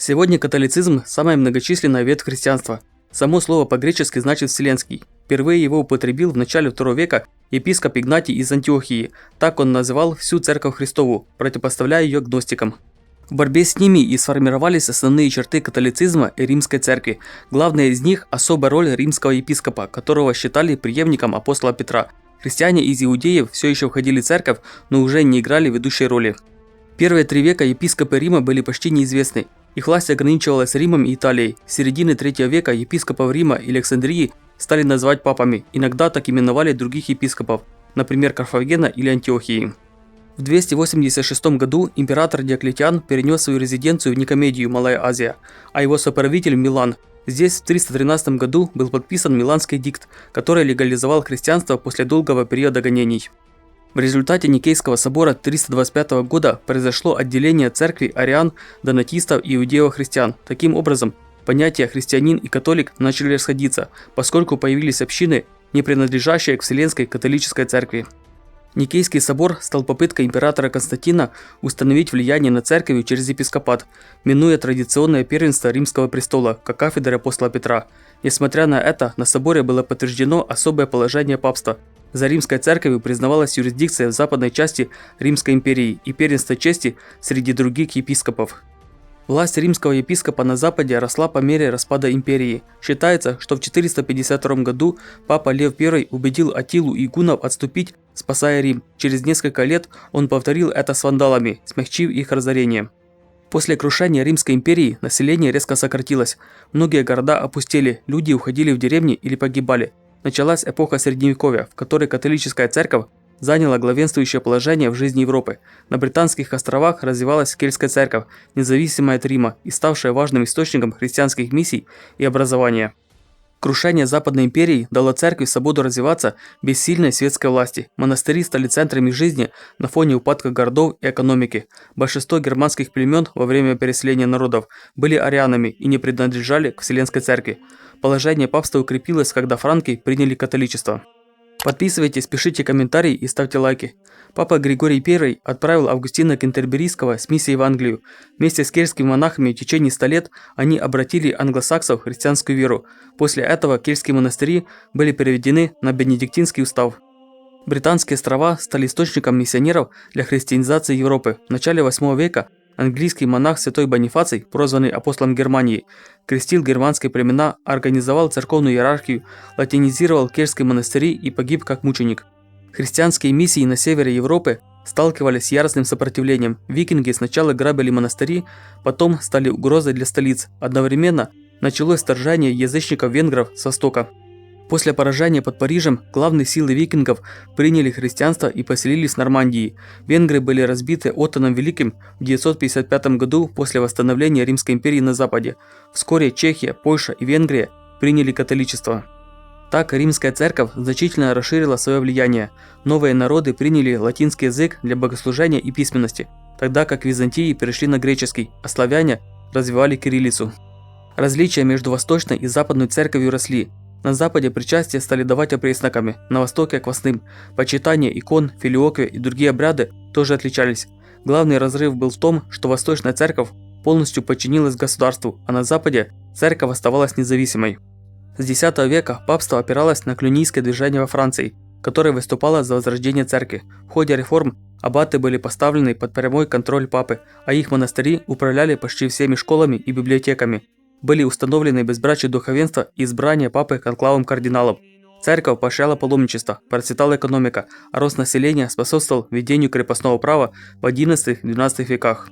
Сегодня католицизм – самая многочисленная ветвь христианства. Само слово по-гречески значит «вселенский». Впервые его употребил в начале II века епископ Игнатий из Антиохии. Так он называл всю Церковь Христову, противопоставляя ее гностикам. В борьбе с ними и сформировались основные черты католицизма и Римской Церкви. Главная из них – особая роль римского епископа, которого считали преемником апостола Петра. Христиане из иудеев все еще входили в церковь, но уже не играли ведущей роли. Первые 3 века епископы Рима были почти неизвестны. Их власть ограничивалась Римом и Италией. С середины 3 века епископов Рима и Александрии стали называть папами, иногда так именовали других епископов, например, Карфагена или Антиохии. В 286 году император Диоклетиан перенес свою резиденцию в Никомедию, Малая Азия, а его соправитель в Милан. Здесь в 313 году был подписан Миланский эдикт, который легализовал христианство после долгого периода гонений. В результате Никейского собора 325 года произошло отделение церкви ариан, донатистов и иудео-христиан. Таким образом, понятия христианин и католик начали расходиться, поскольку появились общины, не принадлежащие к Вселенской католической церкви. Никейский собор стал попыткой императора Константина установить влияние на церковь через епископат, минуя традиционное первенство Римского престола, как кафедры апостола Петра. Несмотря на это, на соборе было подтверждено особое положение папства. За Римской церковью признавалась юрисдикция в западной части Римской империи и первенство чести среди других епископов. Власть римского епископа на Западе росла по мере распада империи. Считается, что в 452 году папа Лев I убедил Аттилу и гуннов отступить, спасая Рим. Через несколько лет он повторил это с вандалами, смягчив их разорение. После крушения Римской империи население резко сократилось. Многие города опустели, люди уходили в деревни или погибали. Началась эпоха Средневековья, в которой католическая церковь заняла главенствующее положение в жизни Европы. На Британских островах развивалась Кельтская церковь, независимая от Рима и ставшая важным источником христианских миссий и образования. Крушение Западной империи дало церкви свободу развиваться без сильной светской власти. Монастыри стали центрами жизни на фоне упадка городов и экономики. Большинство германских племен во время переселения народов были арианами и не принадлежали к Вселенской церкви. Положение папства укрепилось, когда франки приняли католичество. Подписывайтесь, пишите комментарии и ставьте лайки. Папа Григорий I отправил Августина Кентерберийского с миссией в Англию. Вместе с кельтскими монахами в течение 100 лет они обратили англосаксов в христианскую веру. После этого кельтские монастыри были переведены на бенедиктинский устав. Британские острова стали источником миссионеров для христианизации Европы. В начале 8 века английский монах святой Бонифаций, прозванный апостолом Германии, крестил германские племена, организовал церковную иерархию, латинизировал кельтские монастыри и погиб как мученик. Христианские миссии на севере Европы сталкивались с яростным сопротивлением. Викинги сначала грабили монастыри, потом стали угрозой для столиц. Одновременно началось вторжение язычников-венгров с востока. После поражения под Парижем главные силы викингов приняли христианство и поселились в Нормандии. Венгры были разбиты Оттоном Великим в 955 году после восстановления Римской империи на Западе. Вскоре Чехия, Польша и Венгрия приняли католичество. Так Римская церковь значительно расширила свое влияние. Новые народы приняли латинский язык для богослужения и письменности, тогда как в Византии перешли на греческий, а славяне развивали кириллицу. Различия между восточной и западной церковью росли. На Западе причастие стали давать опресноками, на Востоке – квасным. Почитание икон, филиоквия и другие обряды тоже отличались. Главный разрыв был в том, что Восточная церковь полностью подчинилась государству, а на Западе церковь оставалась независимой. С X века папство опиралось на клюнийское движение во Франции, которое выступало за возрождение церкви. В ходе реформ аббаты были поставлены под прямой контроль папы, а их монастыри управляли почти всеми школами и библиотеками. Были установлены безбрачие духовенства и избрание папы конклавом кардиналов. Церковь поощряла паломничество, процветала экономика, а рост населения способствовал введению крепостного права в XI-XII веках.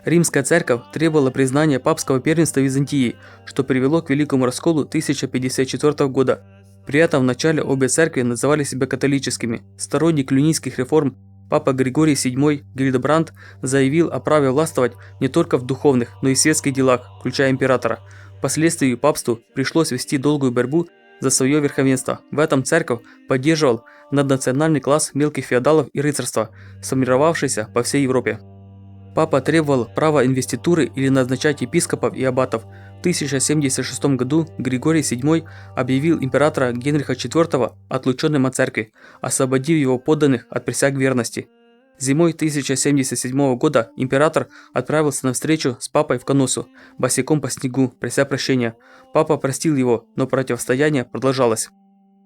Римская церковь требовала признания папского первенства Византии, что привело к Великому расколу 1054 года. При этом вначале обе церкви называли себя католическими. Сторонник клюнийских реформ папа Григорий VII Гильдебранд заявил о праве властвовать не только в духовных, но и светских делах, включая императора. Впоследствии папству пришлось вести долгую борьбу за свое верховенство. В этом церковь поддерживал наднациональный класс мелких феодалов и рыцарства, сформировавшийся по всей Европе. Папа требовал права инвеституры или назначать епископов и аббатов. В 1076 году Григорий VII объявил императора Генриха IV отлученным от церкви, освободив его подданных от присяг верности. Зимой 1077 года император отправился на встречу с папой в Каносу, босиком по снегу, прося прощения. Папа простил его, но противостояние продолжалось.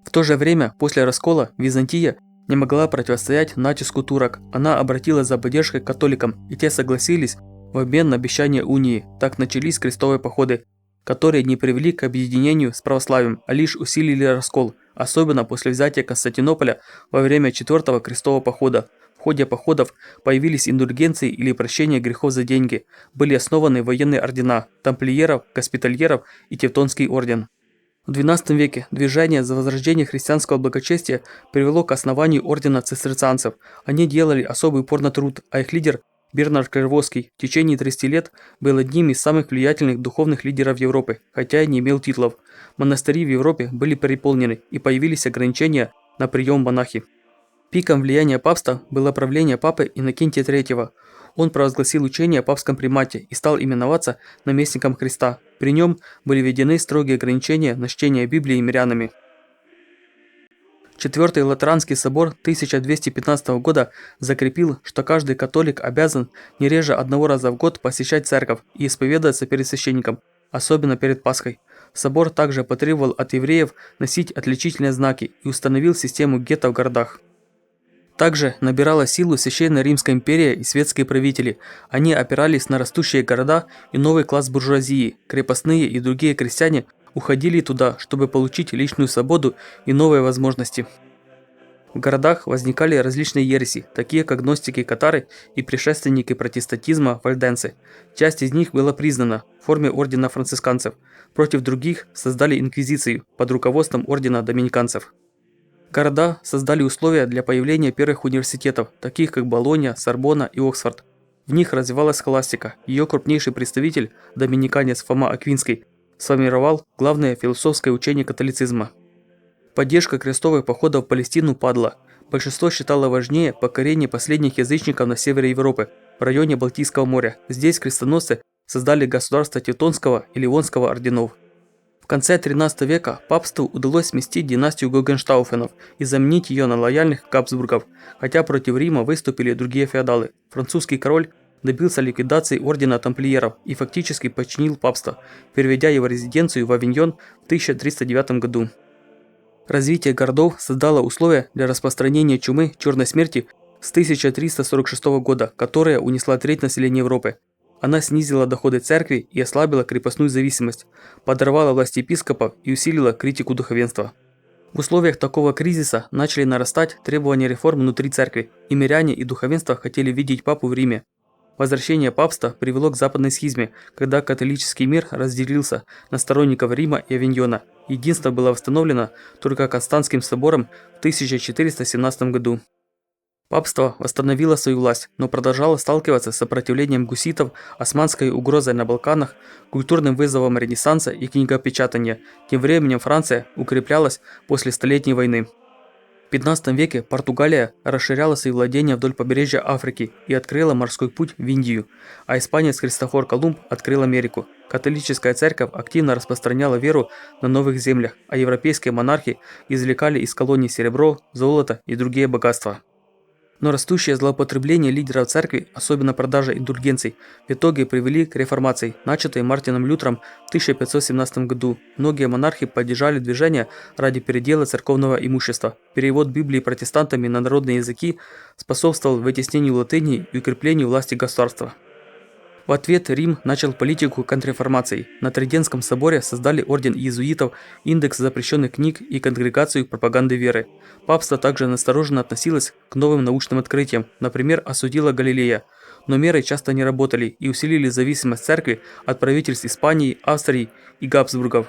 В то же время, после раскола, Византия не могла противостоять натиску турок. Она обратилась за поддержкой к католикам, и те согласились в обмен на обещание унии. Так начались крестовые походы, которые не привели к объединению с православием, а лишь усилили раскол, особенно после взятия Константинополя во время Четвертого крестового похода. В ходе походов появились индульгенции или прощение грехов за деньги, были основаны военные ордена – тамплиеров, госпитальеров и Тевтонский орден. В XII веке движение за возрождение христианского благочестия привело к основанию ордена цистерцианцев. Они делали особый упор на труд, а их лидер Бернард Клервосский в течение 30 лет был одним из самых влиятельных духовных лидеров Европы, хотя и не имел титулов. Монастыри в Европе были переполнены, и появились ограничения на прием монахи. Пиком влияния папства было правление папы Иннокентия III. Он провозгласил учение о папском примате и стал именоваться наместником Христа. При нем были введены строгие ограничения на чтение Библии мирянами. Четвертый Латеранский собор 1215 года закрепил, что каждый католик обязан не реже одного раза в год посещать церковь и исповедоваться перед священником, особенно перед Пасхой. Собор также потребовал от евреев носить отличительные знаки и установил систему гетто в городах. Также набирала силу Священная Римская империя и светские правители. Они опирались на растущие города и новый класс буржуазии. Крепостные и другие крестьяне уходили туда, чтобы получить личную свободу и новые возможности. В городах возникали различные ереси, такие как гностики-катары и предшественники протестантизма вальденцы. Часть из них была признана в форме ордена францисканцев. Против других создали инквизицию под руководством ордена доминиканцев. Города создали условия для появления первых университетов, таких как Болонья, Сорбонна и Оксфорд. В них развивалась схоластика. Ее крупнейший представитель, доминиканец Фома Аквинский, сформировал главное философское учение католицизма. Поддержка крестовых походов в Палестину падла. Большинство считало важнее покорение последних язычников на севере Европы, в районе Балтийского моря. Здесь крестоносцы создали государство Тевтонского и Ливонского орденов. В конце XIII века папству удалось сместить династию Гогенштауфенов и заменить ее на лояльных Габсбургов, хотя против Рима выступили другие феодалы. Французский король добился ликвидации ордена тамплиеров и фактически подчинил папство, переведя его резиденцию в Авиньон в 1309 году. Развитие городов создало условия для распространения чумы черной смерти с 1346 года, которая унесла треть населения Европы. Она снизила доходы церкви и ослабила крепостную зависимость, подорвала власть епископов и усилила критику духовенства. В условиях такого кризиса начали нарастать требования реформ внутри церкви, и миряне и духовенство хотели видеть папу в Риме. Возвращение папства привело к западной схизме, когда католический мир разделился на сторонников Рима и Авиньона. Единство было восстановлено только Константским собором в 1417 году. Папство восстановило свою власть, но продолжало сталкиваться с сопротивлением гуситов, османской угрозой на Балканах, культурным вызовом Ренессанса и книгопечатания. Тем временем Франция укреплялась после Столетней войны. В XV веке Португалия расширяла свои владения вдоль побережья Африки и открыла морской путь в Индию, а испанец Христофор Колумб открыл Америку. Католическая церковь активно распространяла веру на новых землях, а европейские монархи извлекали из колоний серебро, золото и другие богатства. Но растущее злоупотребление лидеров церкви, особенно продажа индульгенций, в итоге привели к реформации, начатой Мартином Лютером в 1517 году. Многие монархи поддержали движение ради передела церковного имущества. Перевод Библии протестантами на народные языки способствовал вытеснению латыни и укреплению власти государства. В ответ Рим начал политику контрреформации. На Тридентском соборе создали орден иезуитов, индекс запрещенных книг и конгрегацию пропаганды веры. Папство также настороженно относилось к новым научным открытиям, например, осудило Галилея. Но меры часто не работали и усилили зависимость церкви от правительств Испании, Австрии и Габсбургов.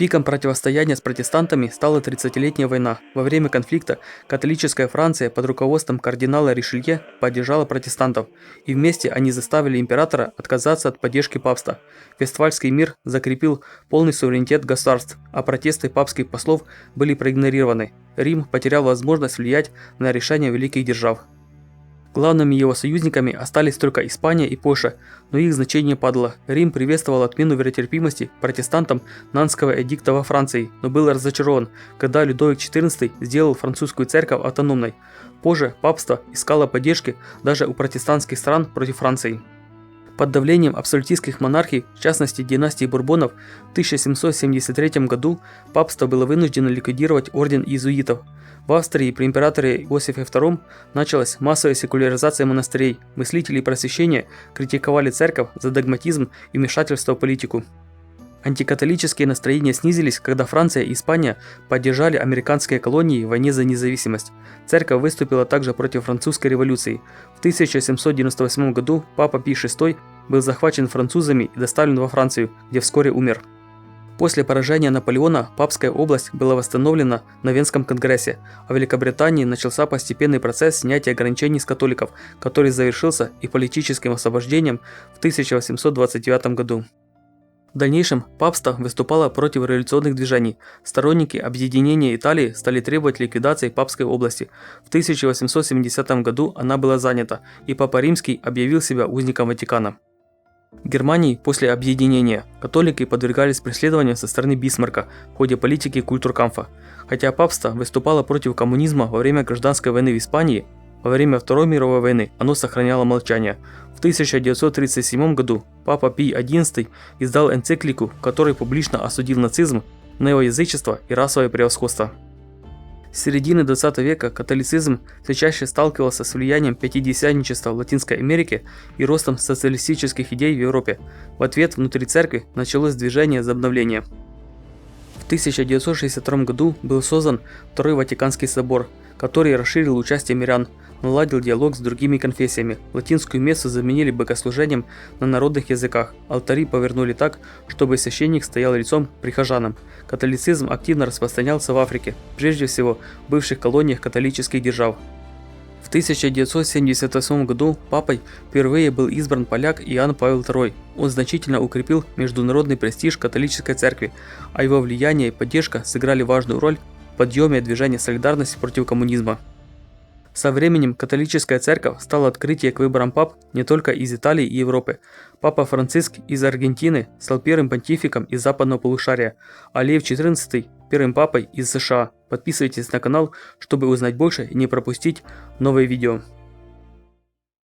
Пиком противостояния с протестантами стала 30-летняя война. Во время конфликта католическая Франция под руководством кардинала Ришелье поддержала протестантов, и вместе они заставили императора отказаться от поддержки папства. Вестфальский мир закрепил полный суверенитет государств, а протесты папских послов были проигнорированы. Рим потерял возможность влиять на решения великих держав. Главными его союзниками остались только Испания и Польша, но их значение падало. Рим приветствовал отмену веротерпимости протестантам Нанского эдикта во Франции, но был разочарован, когда Людовик XIV сделал французскую церковь автономной. Позже папство искало поддержки даже у протестантских стран против Франции. Под давлением абсолютистских монархий, в частности династии Бурбонов, в 1773 году папство было вынуждено ликвидировать орден иезуитов. В Австрии при императоре Иосифе II началась массовая секуляризация монастырей. Мыслители просвещения критиковали церковь за догматизм и вмешательство в политику. Антикатолические настроения снизились, когда Франция и Испания поддержали американские колонии в войне за независимость. Церковь выступила также против французской революции. В 1798 году папа Пий VI был захвачен французами и доставлен во Францию, где вскоре умер. После поражения Наполеона Папская область была восстановлена на Венском конгрессе, а в Великобритании начался постепенный процесс снятия ограничений с католиков, который завершился и политическим освобождением в 1829 году. В дальнейшем папство выступало против революционных движений. Сторонники объединения Италии стали требовать ликвидации Папской области. В 1870 году она была занята, и Папа Римский объявил себя узником Ватикана. В Германии после объединения католики подвергались преследованию со стороны Бисмарка в ходе политики культуркамфа. Хотя папство выступало против коммунизма во время гражданской войны в Испании, во время Второй мировой войны оно сохраняло молчание. В 1937 году папа Пий XI издал энциклику, в которой публично осудил нацизм, неоязычество и расовое превосходство. С середины 20 века католицизм все чаще сталкивался с влиянием пятидесятничества в Латинской Америке и ростом социалистических идей в Европе. В ответ внутри церкви началось движение за обновление. В 1962 году был создан Второй Ватиканский собор, который расширил участие мирян, наладил диалог с другими конфессиями. Латинскую мессу заменили богослужением на народных языках. Алтари повернули так, чтобы священник стоял лицом к прихожанам. Католицизм активно распространялся в Африке, прежде всего в бывших колониях католических держав. В 1978 году папой впервые был избран поляк Иоанн Павел II. Он значительно укрепил международный престиж католической церкви, а его влияние и поддержка сыграли важную роль в подъеме движения солидарности против коммунизма. Со временем католическая церковь стала открытие к выборам пап не только из Италии и Европы. Папа Франциск из Аргентины стал первым понтификом из западного полушария, а Лев XIV – первым папой из США. Подписывайтесь на канал, чтобы узнать больше и не пропустить новые видео.